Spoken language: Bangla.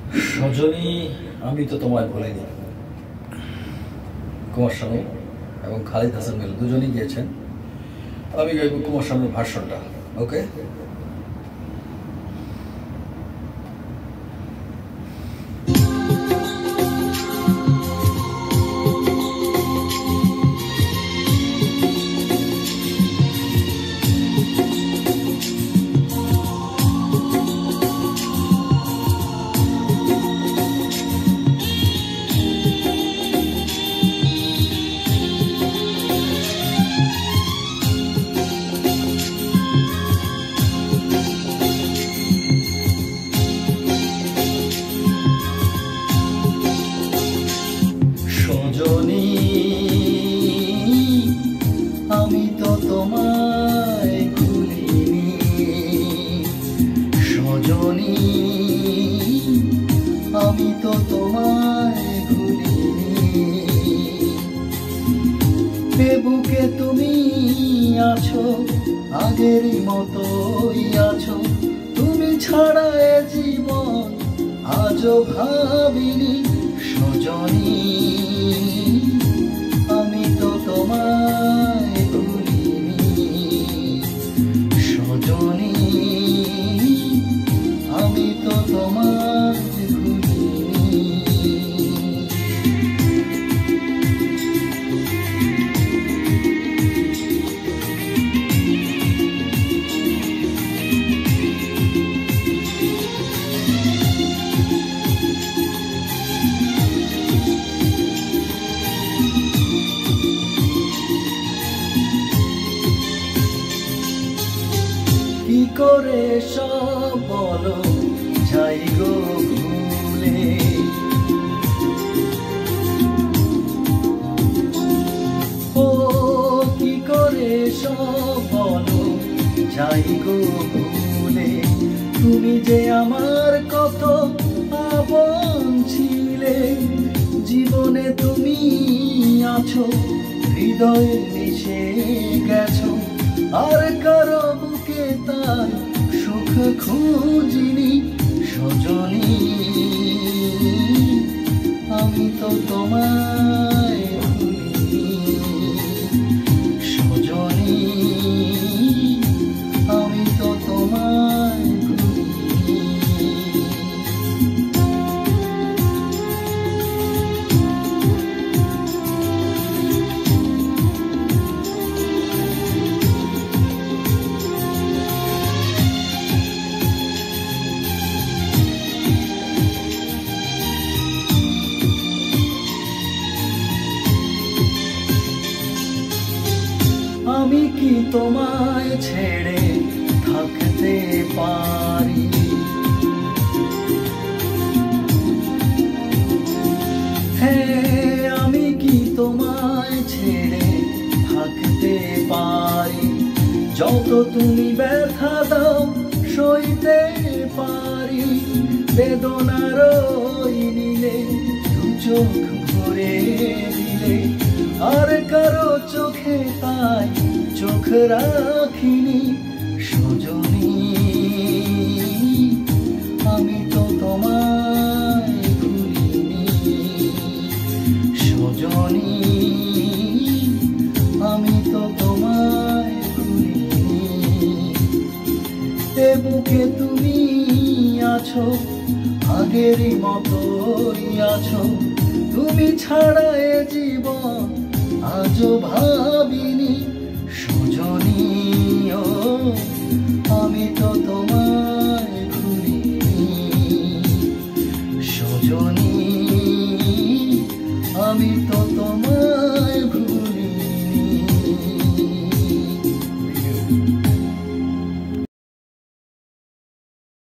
সজনী আমি তো তোমায় ভুলিনি। কুমার শানু এবং খালিদ হাসান মিল দুজনেই গিয়েছেন। আমি গাইব কুমার শানুর ভার্সনটা। ওকে, আমি তো তোমায় ভুলিনি। সজনী আমি তো তোমায় ভুলিনি। এ বুকে তুমি আছো, আগেরই মতোই আছো। তুমি ছাড়া এ জীবন আজও ভাবিনি। সজনী আমি তো তোমায় ভুলিনি। সজনী আমি তো তোমায় ভুলিনি। কি করে সব বলো যাই গো ভুলে। ও কি করে সব বলো যাই গো ভুলে। তুমি যে আমার কত আপন ছিলে। জীবনে তুমি আছো, হৃদয়ে মিশে গেছো। আর কারো বুকে তাই সুখ খুঁজিনি। সজনী আমি তো তোমায় ভুলিনি। সজনী আমি তো তোমায় ভুলিনি। আমি কি তোমায় ছেড়ে থাকতে পারি। হ্যাঁ আমি কি তোমায় ছেড়ে থাকতে পারি। যত তুমি ব্যথা দাও সইতে পারি। বেদনার ওই নীলে দু চোখ ভরে দিলে। আর কারো চোখে তাই চোখ রাখিনি। সজনী আমি তো তোমায় ভুলিনি। সজনী আমি তো তোমায় ভুলিনি। এ বুকে তুমি আছো, আগেরই মতোই আছো। তুমি ছাড়া এ জীবন আজও ভাবিনি। সজনী আমি তো তোমার